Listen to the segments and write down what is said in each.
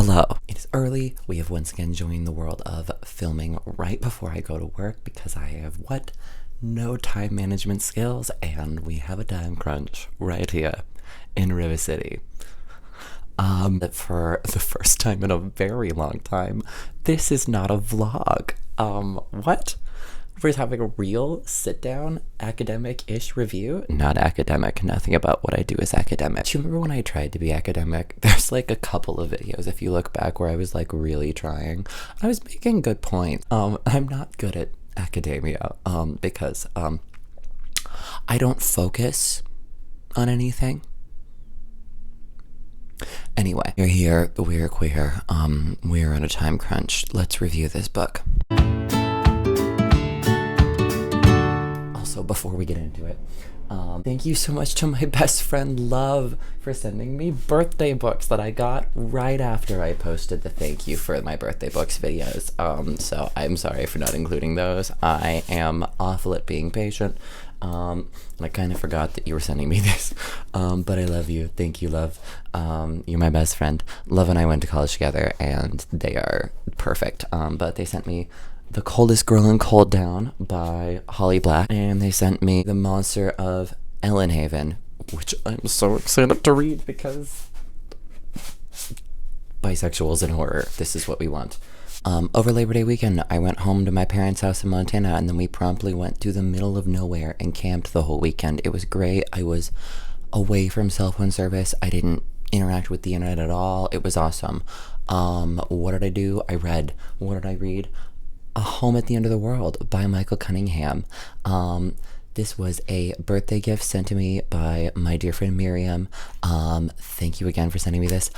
Hello. It is early. We have once again joined the world of filming right before I go to work because I have what? No time management skills, and we have a time crunch right here in River City. For the first time in a very long time, this is not a vlog. What? We're having a real sit-down academic-ish review. Not academic. Nothing about what I do is academic. Do you remember when I tried to be academic? There's like a couple of videos, if you look back, where I was like really trying. I was making good points. I'm not good at academia, because I don't focus on anything. Anyway, you're here, we're queer, we're on a time crunch. Let's review this book. Also, before we get into it, thank you so much to my best friend Love for sending me birthday books that I got right after I posted the thank you for my birthday books videos. So I'm sorry for not including those. I am awful at being patient. And I kind of forgot that you were sending me this, but I love you. Thank you, Love. You're my best friend. Love and I went to college together, and they are perfect. But they sent me The Coldest Girl in Cold Down by Holly Black, and they sent me The Monster of Ellenhaven, which I'm so excited to read because bisexuals and horror, this is what we want. Over Labor Day weekend, I went home to my parents' house in Montana, and then we promptly went to the middle of nowhere and camped the whole weekend. It was great. I was away from cell phone service. I didn't interact with the internet at all. It was awesome. What did I do? I read. What did I read? A Home at the End of the World by Michael Cunningham. This was a birthday gift sent to me by my dear friend Myrium. Thank you again for sending me this.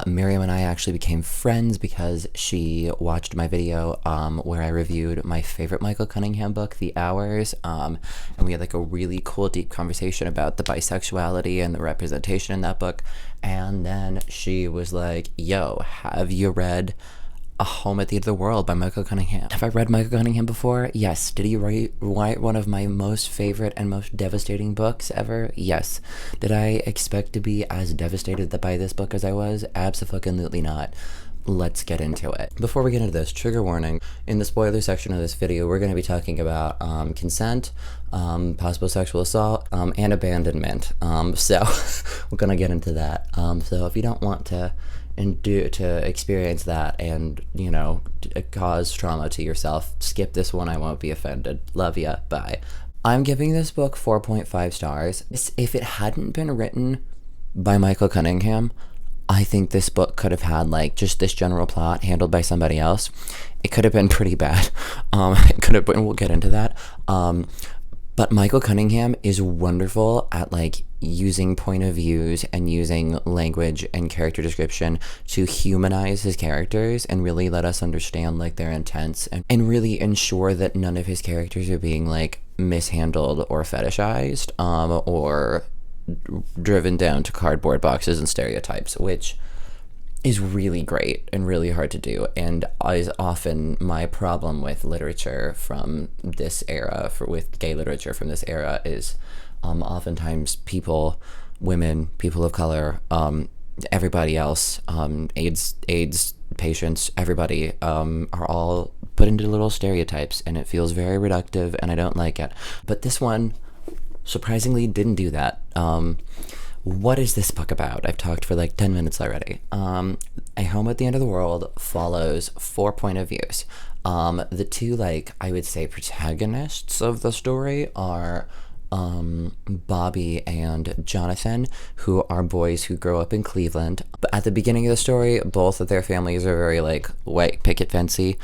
Myrium and I actually became friends because she watched my video where I reviewed my favorite Michael Cunningham book, The Hours, and we had like a really cool deep conversation about the bisexuality and the representation in that book. And then she was like, yo, have you read A Home at the End of the World by Michael Cunningham? Have I read Michael Cunningham before? Yes. Did he write one of my most favorite and most devastating books ever? Yes. Did I expect to be as devastated by this book as I was? Absolutely not. Let's get into it. Before we get into this, trigger warning. In the spoiler section of this video, we're going to be talking about consent, possible sexual assault, and abandonment. So we're going to get into that. So if you don't want to experience that and, you know, cause trauma to yourself, skip this one. I won't be offended. Love ya. Bye. I'm giving this book 4.5 stars. If it hadn't been written by Michael Cunningham, I think this book could have had like just this general plot handled by somebody else. It could have been pretty bad. It could have been, we'll get into that. But Michael Cunningham is wonderful at like using point of views and using language and character description to humanize his characters and really let us understand like their intents and really ensure that none of his characters are being like mishandled or fetishized or driven down to cardboard boxes and stereotypes, which is really great and really hard to do, and is often my problem with literature from this era, with gay literature from this era, is oftentimes women, people of color, everybody else, AIDS patients, everybody, are all put into little stereotypes, and it feels very reductive, and I don't like it. But this one, surprisingly, didn't do that. What is this book about? I've talked for like 10 minutes already. A Home at the End of the World follows 4 point of views. The two, like, I would say protagonists of the story are Bobby and Jonathan, who are boys who grow up in Cleveland. But at the beginning of the story, both of their families are very like white picket fencey.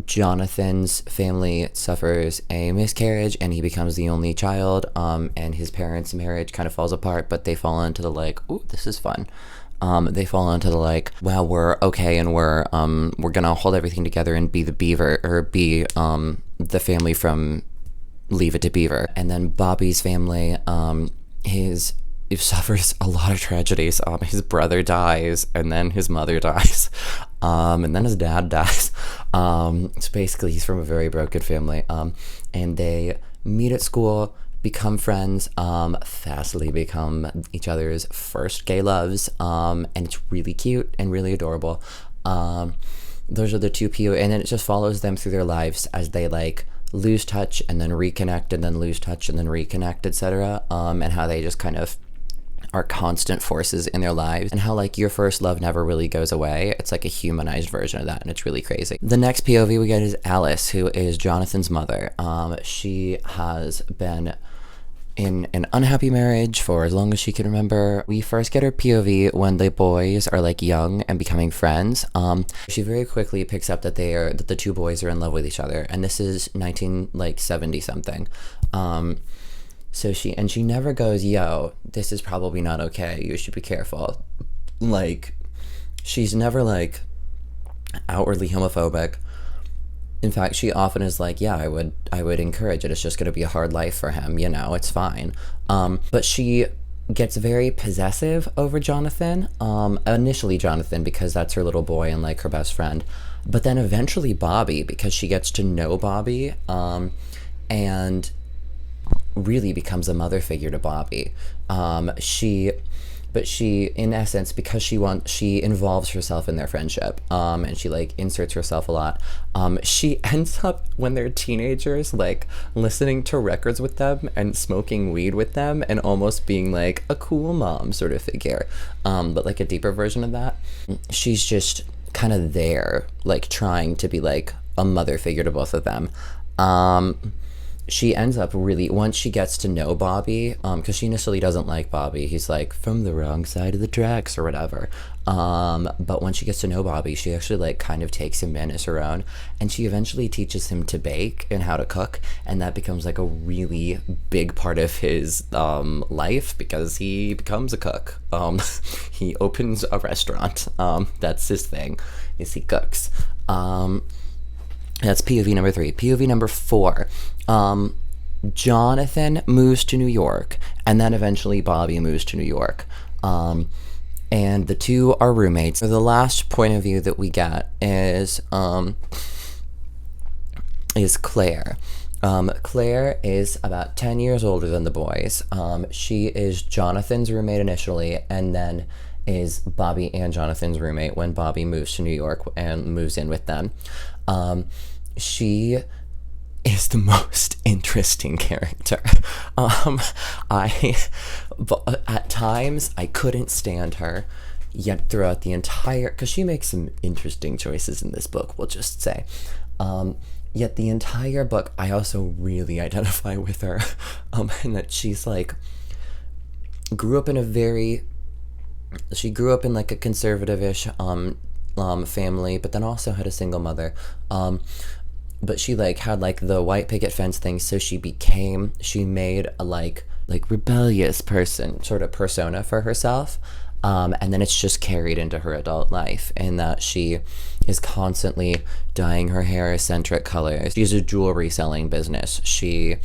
Jonathan's family suffers a miscarriage and he becomes the only child, and his parents' marriage kind of falls apart, but they fall into the like, ooh, this is fun. They fall into the like, wow, we're okay, and we're gonna hold everything together and be the beaver, or be the family from Leave It to Beaver. And then Bobby's family, he suffers a lot of tragedies. His brother dies, and then his mother dies, and then his dad dies. So basically, he's from a very broken family. And they meet at school become friends, fastly become each other's first gay loves, and it's really cute and really adorable. Those are the two PO, and then it just follows them through their lives as they like lose touch and then reconnect and then lose touch and then reconnect, etc. And how they just kind of are constant forces in their lives, and how like your first love never really goes away. It's like a humanized version of that, and it's really crazy. The next POV we get is Alice, who is Jonathan's mother. She has been in an unhappy marriage for as long as she can remember. We first get her POV when the boys are like young and becoming friends. She very quickly picks up that the two boys are in love with each other, and this is 1970 something. So she never goes, yo, this is probably not okay, you should be careful. Like, she's never like outwardly homophobic. In fact, she often is like, yeah, I would encourage it. It's just going to be a hard life for him, you know, it's fine. But she gets very possessive over Jonathan. Initially Jonathan, because that's her little boy and like her best friend. But then eventually Bobby, because she gets to know Bobby, and really becomes a mother figure to Bobby. But she, in essence, because she involves herself in their friendship, and she like inserts herself a lot. She ends up, when they're teenagers, like listening to records with them and smoking weed with them and almost being like a cool mom sort of figure, but like a deeper version of that. She's just kind of there, like trying to be like a mother figure to both of them. She ends up really, once she gets to know Bobby, because she initially doesn't like Bobby, he's like from the wrong side of the tracks or whatever, but once she gets to know Bobby, she actually like kind of takes him in as her own, and she eventually teaches him to bake and how to cook, and that becomes like a really big part of his life, because he becomes a cook. He opens a restaurant. That's his thing, is he cooks. That's POV number 3. POV number 4. Jonathan moves to New York, and then eventually Bobby moves to New York. And the two are roommates. So the last point of view that we get is Claire. Claire is about 10 years older than the boys. She is Jonathan's roommate initially, and then is Bobby and Jonathan's roommate when Bobby moves to New York and moves in with them. She is the most interesting character. At times I couldn't stand her, yet throughout the entire, because she makes some interesting choices in this book, we'll just say. Yet the entire book, I also really identify with her, and that she's like, grew up in like a conservative-ish family, but then also had a single mother. But she like had like the white picket fence thing, so she made a like rebellious person sort of persona for herself. And then it's just carried into her adult life, in that she is constantly dyeing her hair eccentric colors. She has a jewelry selling business. She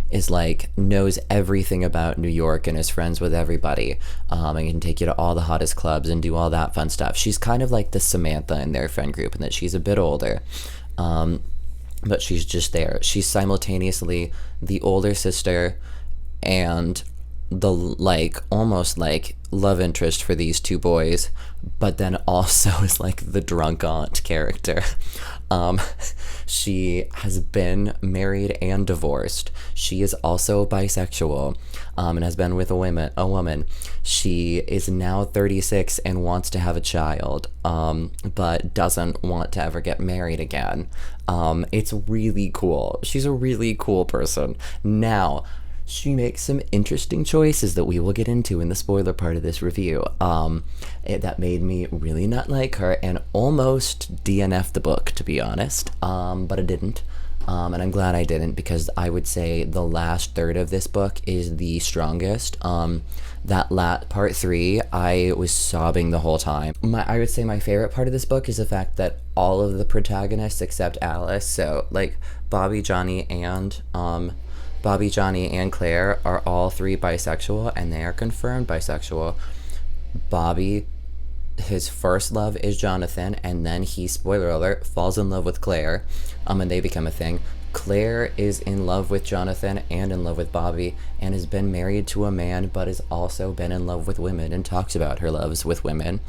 is like, knows everything about New York and is friends with everybody, and can take you to all the hottest clubs and do all that fun stuff. She's kind of like the Samantha in their friend group, in that she's a bit older, but she's just there. She's simultaneously the older sister and the like almost like love interest for these two boys, but then also is like the drunk aunt character. She has been married and divorced. She is also bisexual, and has been with a woman. She is now 36 and wants to have a child, but doesn't want to ever get married again. It's really cool. She's a really cool person. Now, she makes some interesting choices that we will get into in the spoiler part of this review, that made me really not like her and almost DNF the book, to be honest, but I didn't, and I'm glad I didn't, because I would say the last third of this book is the strongest. That part 3, I was sobbing the whole time. I would say my favorite part of this book is the fact that all of the protagonists except Alice, so like Bobby, Johnny, and Claire are all 3 bisexual, and they are confirmed bisexual. Bobby, his first love is Jonathan, and then he, spoiler alert, falls in love with Claire, and they become a thing. Claire is in love with Jonathan and in love with Bobby and has been married to a man but has also been in love with women and talks about her loves with women.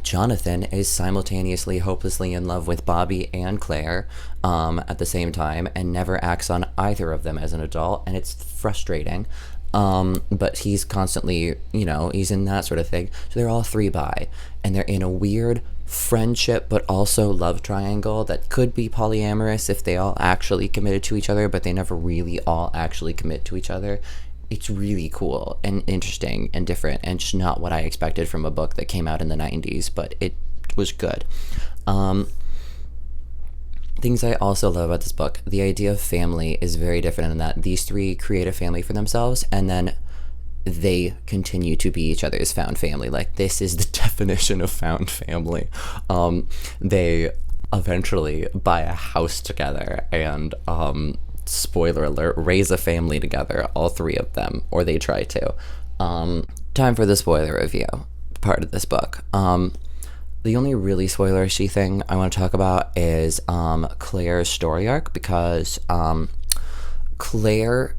Jonathan is simultaneously hopelessly in love with Bobby and Claire at the same time and never acts on either of them as an adult, and it's frustrating. But he's constantly, he's in that sort of thing. So they're all three bi, and they're in a weird friendship but also love triangle that could be polyamorous if they all actually committed to each other, but they never really all actually commit to each other. It's really cool and interesting and different and just not what I expected from a book that came out in the 90s, but it was good. Things I also love about this book, the idea of family is very different in that these three create a family for themselves and then they continue to be each other's found family. Like, this is the definition of found family. They eventually buy a house together and spoiler alert, raise a family together, all three of them, or they try to. Time for the spoiler review part of this book. The only really spoiler-y thing I want to talk about is Claire's story arc, because Claire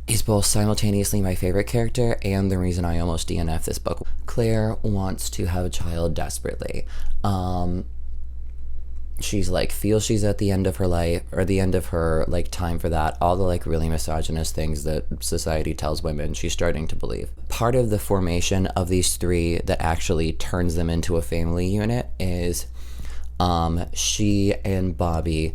is both simultaneously my favorite character and the reason I almost DNF this book. Claire wants to have a child desperately. She's feels she's at the end of her life, or the end of her time for that. All the really misogynist things that society tells women, she's starting to believe. Part of the formation of these three that actually turns them into a family unit is she and Bobby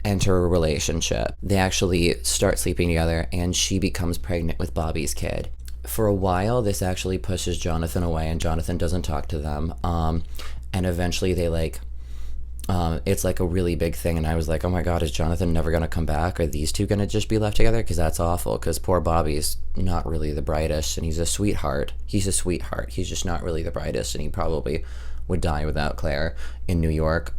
enter a relationship. They actually start sleeping together and she becomes pregnant with Bobby's kid. For a while, this actually pushes Jonathan away and Jonathan doesn't talk to them. And eventually they it's a really big thing. And I was like, oh my God, is Jonathan never going to come back? Are these two going to just be left together? Because that's awful, because poor Bobby's not really the brightest and he's a sweetheart. He's just not really the brightest, and he probably would die without Claire in New York.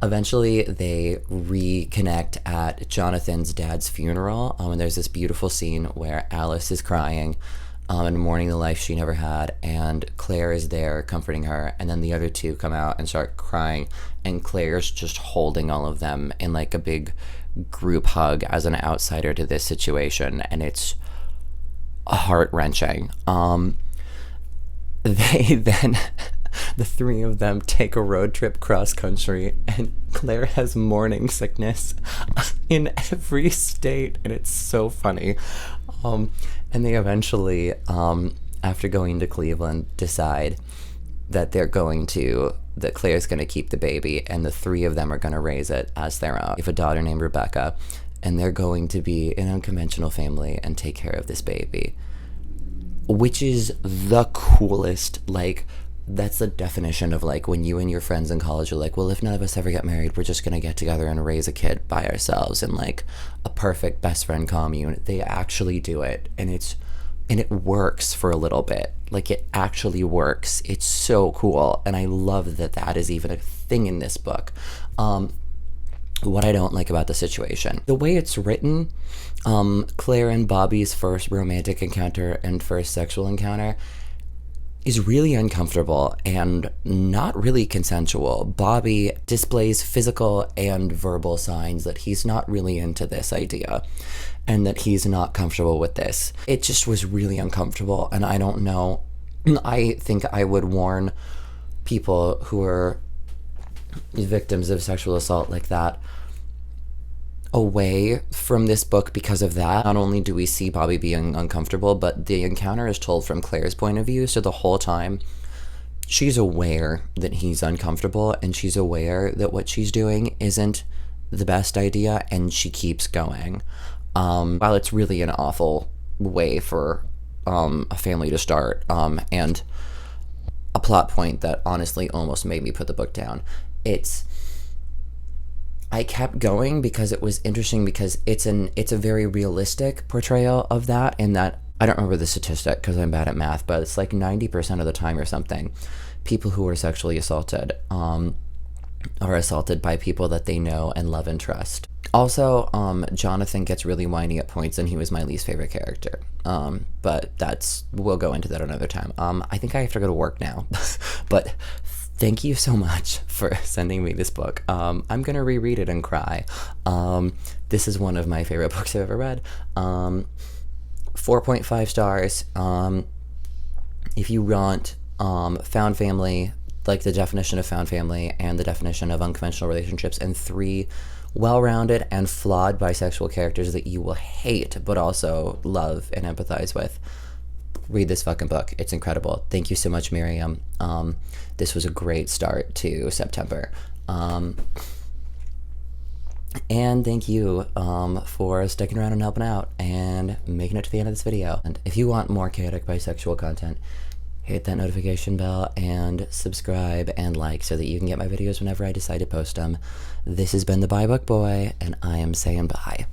Eventually they reconnect at Jonathan's dad's funeral. And there's this beautiful scene where Alice is crying and mourning the life she never had, and Claire is there comforting her, and then the other two come out and start crying, and Claire's just holding all of them in a big group hug as an outsider to this situation, and it's heart-wrenching. They then the three of them take a road trip cross country, and Claire has morning sickness in every state, and it's so funny. And they eventually, after going to Cleveland, decide that that Claire's going to keep the baby, and the three of them are going to raise it as their own. They have a daughter named Rebecca, and they're going to be an unconventional family and take care of this baby, which is the coolest. That's the definition of when you and your friends in college are well, if none of us ever get married, we're just gonna get together and raise a kid by ourselves in a perfect best friend commune. They actually do it, and it works for a little bit. It actually works. It's so cool, and I love that is even a thing in this book. What I don't like about the situation, the way it's written, Claire and Bobby's first romantic encounter and first sexual encounter is really uncomfortable and not really consensual. Bobby displays physical and verbal signs that he's not really into this idea and that he's not comfortable with this. It just was really uncomfortable, and I don't know. I think I would warn people who are victims of sexual assault like that away from this book because of that. Not only do we see Bobby being uncomfortable, but the encounter is told from Claire's point of view, so the whole time she's aware that he's uncomfortable, and she's aware that what she's doing isn't the best idea, and she keeps going. While it's really an awful way for a family to start, and a plot point that honestly almost made me put the book down, I kept going because it was interesting, because it's a very realistic portrayal of that, in that, I don't remember the statistic because I'm bad at math, but it's 90% of the time or something, people who are sexually assaulted are assaulted by people that they know and love and trust. Also, Jonathan gets really whiny at points, and he was my least favorite character. But we'll go into that another time. I think I have to go to work now, but thank you so much for sending me this book. I'm gonna reread it and cry. This is one of my favorite books I've ever read. 4.5 stars. If you want found family, like the definition of found family and the definition of unconventional relationships, and 3 well-rounded and flawed bisexual characters that you will hate but also love and empathize with, read this fucking book. It's incredible. Thank you so much, Myrium. This was a great start to September. And thank you for sticking around and helping out and making it to the end of this video. And if you want more chaotic bisexual content, hit that notification bell and subscribe and like so that you can get my videos whenever I decide to post them. This has been the Bi Book Boy, and I am saying bye.